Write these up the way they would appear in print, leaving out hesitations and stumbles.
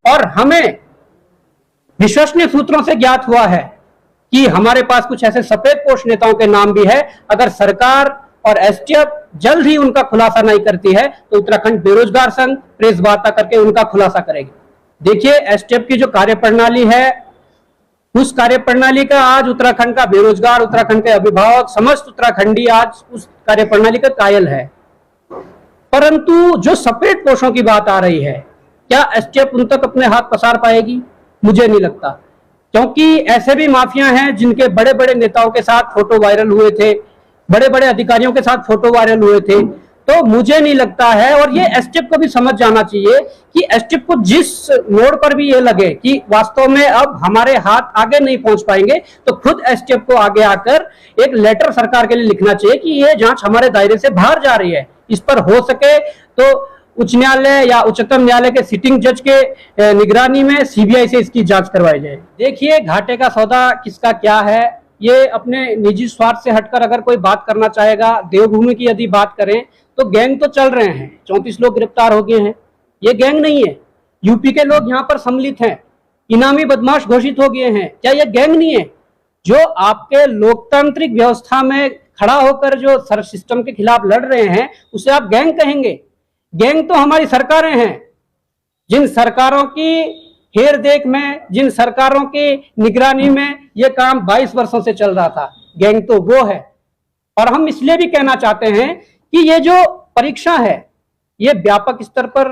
और हमें विश्वसनीय सूत्रों से ज्ञात हुआ है कि हमारे पास कुछ ऐसे सफेद पोश नेताओं के नाम भी है। अगर सरकार और एसटीएफ जल्द ही उनका खुलासा नहीं करती है तो उत्तराखंड बेरोजगार संघ प्रेस वार्ता करके उनका खुलासा करेगी। देखिए, एसटीएफ की जो कार्यप्रणाली है, उस कार्यप्रणाली का आज उत्तराखंड का बेरोजगार, उत्तराखंड के अभिभावक, समस्त उत्तराखंडी आज उस कार्यप्रणाली का कायल है। परंतु जो सफेद पोशों की बात आ रही है, क्या एसटीएफ उन तक अपने हाथ पसार पाएगी? मुझे नहीं लगता, क्योंकि ऐसे भी माफिया हैं जिनके बड़े बड़े नेताओं के साथ फोटो वायरल हुए थे, बड़े बड़े अधिकारियों के साथ फोटो वायरल हुए थे। तो मुझे नहीं लगता है, और ये एसटीएफ को भी समझ जाना चाहिए कि एसटीएफ को जिस मोड़ पर भी ये लगे कि वास्तव में अब हमारे हाथ आगे नहीं पहुंच पाएंगे, तो खुद एसटीएफ को आगे आकर एक लेटर सरकार के लिए लिखना चाहिए कि ये जांच हमारे दायरे से बाहर जा रही है। इस पर हो सके तो उच्च न्यायालय या उच्चतम न्यायालय के सिटिंग जज के निगरानी में सीबीआई से इसकी जांच करवाई जाए। देखिए, घाटे का सौदा किसका क्या है, ये अपने निजी स्वार्थ से हटकर अगर कोई बात करना चाहेगा। देवभूमि की यदि बात करें तो गैंग तो चल रहे हैं, 34 लोग गिरफ्तार हो गए हैं। ये गैंग नहीं है, यूपी के लोग यहाँ पर सम्मिलित हैं, इनामी बदमाश घोषित हो गए हैं। क्या ये गैंग नहीं है? जो आपके लोकतांत्रिक व्यवस्था में खड़ा होकर जो सर सिस्टम के खिलाफ लड़ रहे हैं, उसे आप गैंग कहेंगे? गैंग तो हमारी सरकारें हैं, जिन सरकारों की हेर देख में, जिन सरकारों की निगरानी में ये काम 22 वर्षों से चल रहा था। गैंग तो वो है। और हम इसलिए भी कहना चाहते हैं कि ये जो परीक्षा है, ये व्यापक स्तर पर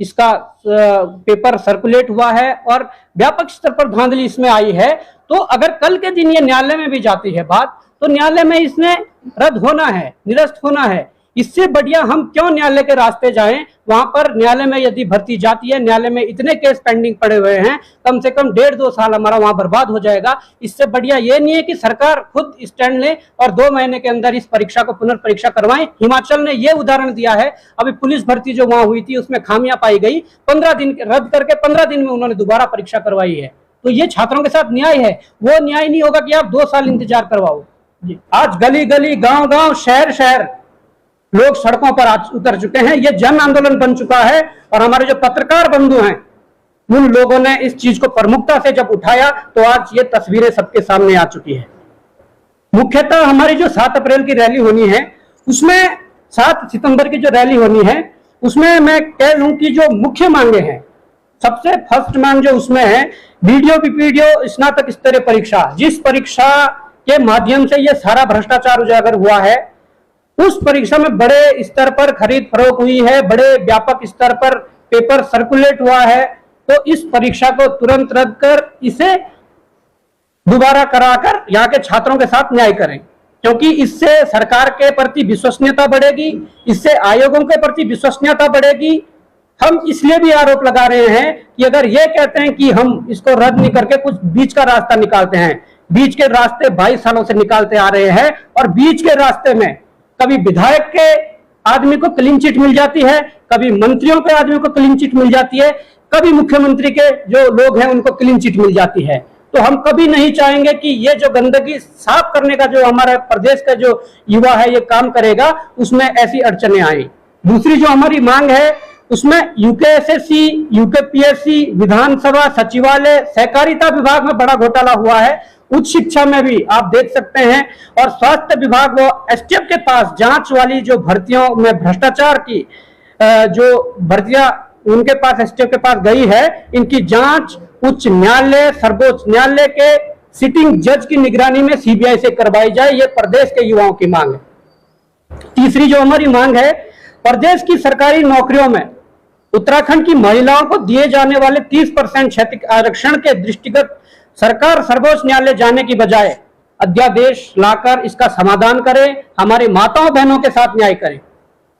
इसका पेपर सर्कुलेट हुआ है और व्यापक स्तर पर धांधली इसमें आई है। तो अगर कल के दिन ये न्यायालय में भी जाती है बात, तो न्यायालय में इसने रद्द होना है, निरस्त होना है। इससे बढ़िया हम क्यों न्यायालय के रास्ते जाएं? वहां पर न्यायालय में यदि भर्ती जाती है, न्यायालय में इतने केस पेंडिंग पड़े हुए हैं, कम से कम 1.5-2 साल हमारा वहां बर्बाद हो जाएगा। इससे बढ़िया ये नहीं है कि सरकार खुद स्टैंड ले और 2 महीने के अंदर इस परीक्षा को पुनर्परीक्षा करवाएं। हिमाचल ने ये उदाहरण दिया है। अभी पुलिस भर्ती जो वहां हुई थी उसमें खामियां पाई गई, 15 दिन रद्द करके 15 दिन में उन्होंने दोबारा परीक्षा करवाई है। तो ये छात्रों के साथ न्याय है। वो न्याय नहीं होगा कि आप 2 साल इंतजार करवाओ। आज गली गली, गांव गांव, शहर शहर लोग सड़कों पर उतर चुके हैं। ये जन आंदोलन बन चुका है और हमारे जो पत्रकार बंधु हैं, उन लोगों ने इस चीज को प्रमुखता से जब उठाया तो आज ये तस्वीरें सबके सामने आ चुकी है। मुख्यतः हमारी जो 7 अप्रैल की रैली होनी है, उसमें 7 सितंबर की जो रैली होनी है, उसमें मैं कह लूं कि जो मुख्य मांगे हैं, सबसे फर्स्ट मांग जो उसमें है, वीडियो स्नातक स्तरीय परीक्षा, जिस परीक्षा के माध्यम से ये सारा भ्रष्टाचार उजागर हुआ है, उस परीक्षा में बड़े स्तर पर खरीद फरोख्त हुई है, बड़े व्यापक स्तर पर पेपर सर्कुलेट हुआ है। तो इस परीक्षा को तुरंत रद्द कर इसे दोबारा कराकर यहाँ के छात्रों के साथ न्याय करें, क्योंकि इससे सरकार के प्रति विश्वसनीयता बढ़ेगी, इससे आयोगों के प्रति विश्वसनीयता बढ़ेगी। हम इसलिए भी आरोप लगा रहे हैं कि अगर ये कहते हैं कि हम इसको रद्द नहीं करके कुछ बीच का रास्ता निकालते हैं, बीच के रास्ते 22 सालों से निकालते आ रहे हैं, और बीच के रास्ते में कभी विधायक के आदमी को क्लीन चिट मिल जाती है, कभी मंत्रियों के आदमी को क्लीन चिट मिल जाती है, कभी मुख्यमंत्री के जो लोग हैं उनको क्लीन चिट मिल जाती है। तो हम कभी नहीं चाहेंगे कि ये जो गंदगी साफ करने का जो हमारे प्रदेश का जो युवा है ये काम करेगा, उसमें ऐसी अड़चने आए। दूसरी जो हमारी मांग है, उसमें यूकेएसएससी, यूकेपीएससी, विधानसभा सचिवालय, सहकारिता विभाग में बड़ा घोटाला हुआ है। उच्च शिक्षा में भी आप देख सकते हैं, और स्वास्थ्य विभाग वो एसटीएफ के पास जांच वाली जो भर्तियों में भ्रष्टाचार की जो भर्तियां उनके पास एसटीएफ के पास गई है, इनकी जांच उच्च न्यायालय, सर्वोच्च न्यायालय के सिटिंग जज की निगरानी में सीबीआई से करवाई जाए। ये प्रदेश के युवाओं की मांग है। तीसरी जो हमारी मांग है, प्रदेश की सरकारी नौकरियों में उत्तराखंड की महिलाओं को दिए जाने वाले 30% क्षेत्रीय आरक्षण के दृष्टिगत सरकार सर्वोच्च न्यायालय जाने की बजाय अध्यादेश लाकर इसका समाधान करे, हमारी माताओं बहनों के साथ न्याय करे।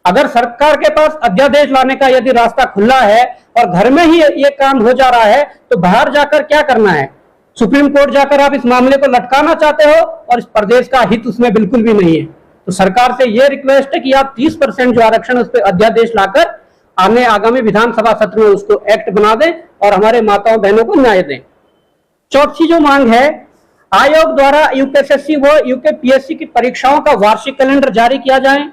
अगर सरकार के पास अध्यादेश लाने का यदि रास्ता खुला है और घर में ही ये काम हो जा रहा है, तो बाहर जाकर क्या करना है? सुप्रीम कोर्ट जाकर आप इस मामले को लटकाना चाहते हो, और इस प्रदेश का हित उसमें बिल्कुल भी नहीं है। तो सरकार से यह रिक्वेस्ट है कि आप 30% जो आरक्षण उस पर अध्यादेश लाकर आगामी विधानसभा सत्र में उसको एक्ट बना दें और हमारे माताओं बहनों को न्याय दें। चौथी जो मांग है, आयोग द्वारा यूकेएसएससी व यूकेपीएससी की परीक्षाओं का वार्षिक कैलेंडर जारी किया जाए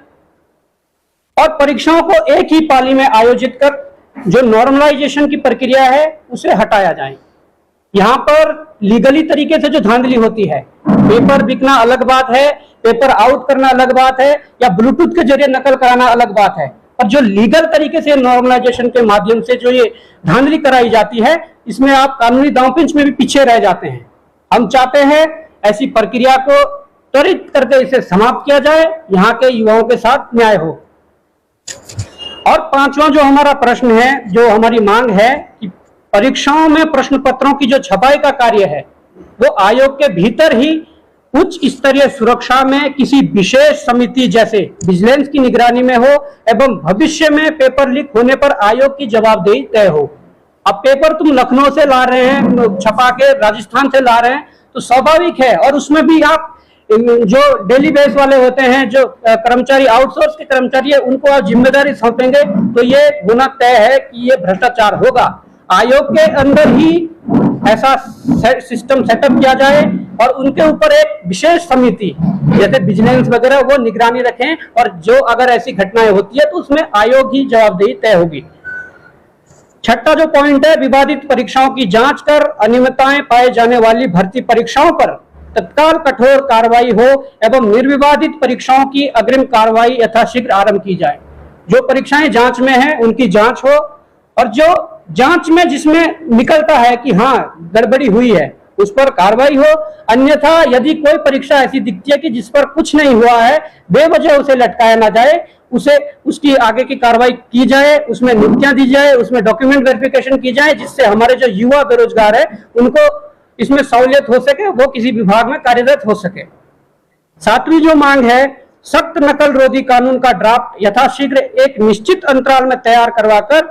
और परीक्षाओं को एक ही पाली में आयोजित कर जो नॉर्मलाइजेशन की प्रक्रिया है उसे हटाया जाए। यहाँ पर लीगली तरीके से जो धांधली होती है, पेपर बिकना अलग बात है, पेपर आउट करना अलग बात है, या ब्लूटूथ के जरिए नकल कराना अलग बात है, और जो लीगल तरीके से नॉर्मलाइजेशन के माध्यम से जो ये धांधली कराई जाती है, इसमें आप कानूनी दांवपेच में भी पीछे रह जाते हैं। हम चाहते हैं ऐसी प्रक्रिया को त्वरित करके इसे समाप्त किया जाए, यहाँ के युवाओं के साथ न्याय हो। और पांचवा जो हमारा प्रश्न है, जो हमारी मांग है कि परीक्षाओं में प्रश्न पत्रों की जो छपाई का कार्य है वो आयोग के भीतर ही उच्च स्तरीय सुरक्षा में किसी विशेष समिति जैसे विजिलेंस की निगरानी में हो, एवं भविष्य में पेपर लीक होने पर आयोग की जवाबदेही तय हो। अब पेपर तुम लखनऊ से ला रहे हैं, छपा के राजस्थान से ला रहे हैं, तो स्वाभाविक है, और उसमें भी आप जो डेली बेस वाले होते हैं, जो कर्मचारी आउटसोर्स के कर्मचारी है, उनको आप जिम्मेदारी सौंपेंगे, तो ये होना तय है कि ये भ्रष्टाचार होगा। आयोग के अंदर ही ऐसा सिस्टम सेटअप किया जाए और उनके ऊपर एक विशेष समिति जैसे विजिलेंस वगैरह वो निगरानी रखें, और जो अगर ऐसी घटनाएं होती है तो उसमें आयोग ही जवाबदेही तय होगी। छठा जो पॉइंट है, विवादित परीक्षाओं की जांच कर अनियमितताएं पाए जाने वाली भर्ती परीक्षाओं पर तत्काल कठोर कार्रवाई हो एवं निर्विवादित परीक्षाओं की अग्रिम कार्रवाई यथाशीघ्र आरंभ की जाए। जो परीक्षाएं जांच में हैं उनकी जांच हो, और जो जांच में जिसमें निकलता है कि हाँ गड़बड़ी हुई है उस पर कार्रवाई हो। अन्यथा यदि कोई परीक्षा ऐसी दिखती है कि जिस पर कुछ नहीं हुआ है, बेवजह उसे लटकाया ना जाए, उसे उसकी आगे की कार्रवाई की जाए, उसमें नियुक्तियां दी जाए, उसमें डॉक्यूमेंट वेरिफिकेशन की जाए, जिससे हमारे जो युवा बेरोजगार है उनको इसमें सहूलियत हो सके, वो किसी विभाग में कार्यरत हो सके। सातवीं जो मांग है, सख्त नकल रोधी कानून का ड्राफ्ट यथाशीघ्र एक निश्चित अंतराल में तैयार करवाकर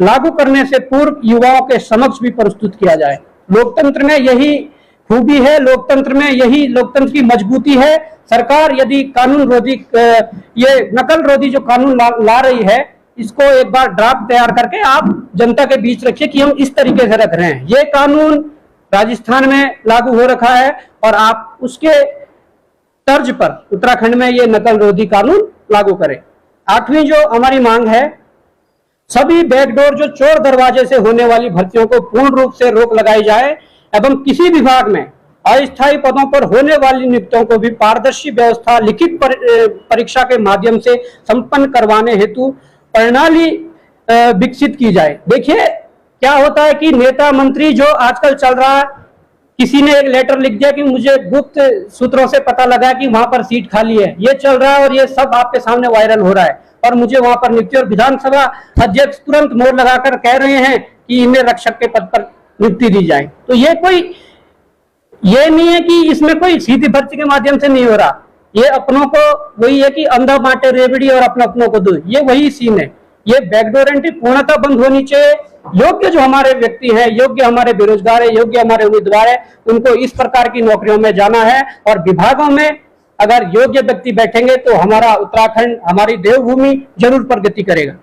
लागू करने से पूर्व युवाओं के समक्ष भी प्रस्तुत किया जाए। लोकतंत्र में यही खूबी है, लोकतंत्र में यही लोकतंत्र की मजबूती है। सरकार यदि कानून रोधी, ये नकल रोधी जो कानून ला रही है, इसको एक बार ड्राफ्ट तैयार करके आप जनता के बीच रखिए कि हम इस तरीके से रख रहे हैं। ये कानून राजस्थान में लागू हो रखा है और आप उसके तर्ज पर उत्तराखंड में ये नकल रोधी कानून लागू करें। आठवीं जो हमारी मांग है, सभी बैकडोर जो चोर दरवाजे से होने वाली भर्तियों को पूर्ण रूप से रोक लगाई जाए एवं किसी विभाग में अस्थायी पदों पर होने वाली नियुक्तियों को भी पारदर्शी व्यवस्था लिखित परीक्षा के माध्यम से संपन्न करवाने हेतु प्रणाली विकसित की जाए। देखिए क्या होता है कि नेता मंत्री जो आजकल चल रहा है, किसी ने एक लेटर लिख दिया कि मुझे गुप्त सूत्रों से पता लगा कि वहां पर सीट खाली है, ये चल रहा है और ये सब आपके सामने वायरल हो रहा है, और मुझे वहां पर नियुक्ति, और विधानसभा अध्यक्ष तुरंत मोहर लगाकर कह रहे हैं कि इन्हें रक्षक के पद पर नियुक्ति दी जाए। तो ये नहीं है कि इसमें कोई सीधी भर्ती के माध्यम से नहीं हो रहा, ये अपनों को वही है कि अंधा बांटे रेवड़ी और अपनों को दो, ये वही सीन है। ये बैकडोर एंट्री पूर्णतः बंद होनी चाहिए। योग्य जो हमारे व्यक्ति हैं, योग्य हमारे बेरोजगार है, योग्य हमारे उम्मीदवार है, उनको इस प्रकार की नौकरियों में जाना है, और विभागों में अगर योग्य व्यक्ति बैठेंगे तो हमारा उत्तराखंड, हमारी देवभूमि जरूर प्रगति करेगा।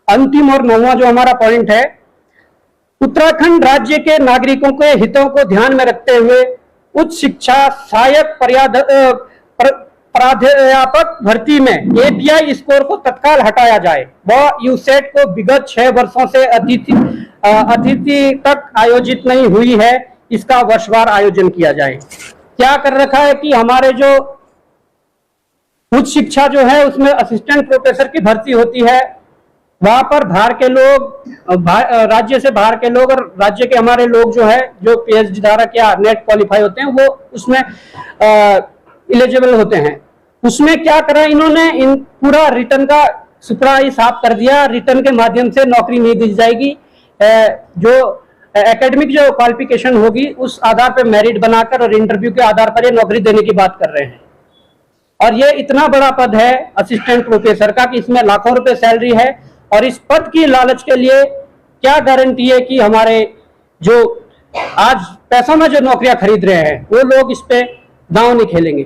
अंतिम और नौवां जो हमारा पॉइंट है, उत्तराखंड राज्य के नागरिकों के हितों को ध्यान में रखते हुए उच्च शिक्षा सहायक प्राध्यापक भर्ती में एपीआई स्कोर को तत्काल हटाया जाए व यूसेट को विगत 6 वर्षों से अतिथि तक आयोजित नहीं हुई है, इसका वर्षवार आयोजन किया जाए। क्या कर रखा है कि हमारे जो उच्च शिक्षा जो है उसमें असिस्टेंट प्रोफेसर की भर्ती होती है, वहां पर बाहर के लोग, राज्य से बाहर के लोग और राज्य के हमारे लोग जो है, जो पीएचडी धारक या नेट क्वालिफाई होते हैं, वो उसमें एलिजिबल होते हैं। उसमें क्या करा इन्होंने, इन पूरा रिटर्न का सुपड़ा ही साफ कर दिया, रिटर्न के माध्यम से नौकरी नहीं दी जाएगी, जो एकेडमिक जो क्वालिफिकेशन होगी उस आधार पर मेरिट बनाकर और इंटरव्यू के आधार पर ये नौकरी देने की बात कर रहे हैं। और ये इतना बड़ा पद है असिस्टेंट प्रोफेसर का कि इसमें लाखों रुपए सैलरी है, और इस पद की लालच के लिए क्या गारंटी है कि हमारे जो आज पैसों में जो नौकरियां खरीद रहे हैं वो लोग इस पे दांव नहीं खेलेंगे।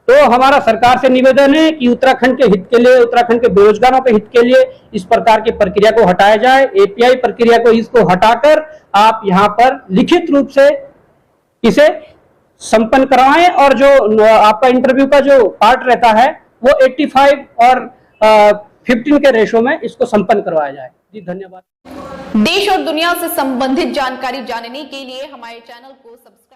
तो हमारा सरकार से निवेदन है कि उत्तराखंड के हित के लिए, उत्तराखंड के बेरोजगारों के हित के लिए इस प्रकार की प्रक्रिया को हटाया जाए। एपीआई प्रक्रिया को इसको हटाकर आप यहाँ पर लिखित रूप से इसे संपन्न करवाएं, और जो आपका इंटरव्यू का जो पार्ट रहता है वो 85 और 15 के रेशो में इसको संपन्न करवाया जाए। जी धन्यवाद। देश और दुनिया से संबंधित जानकारी जानने के लिए हमारे चैनल को सब्सक्राइब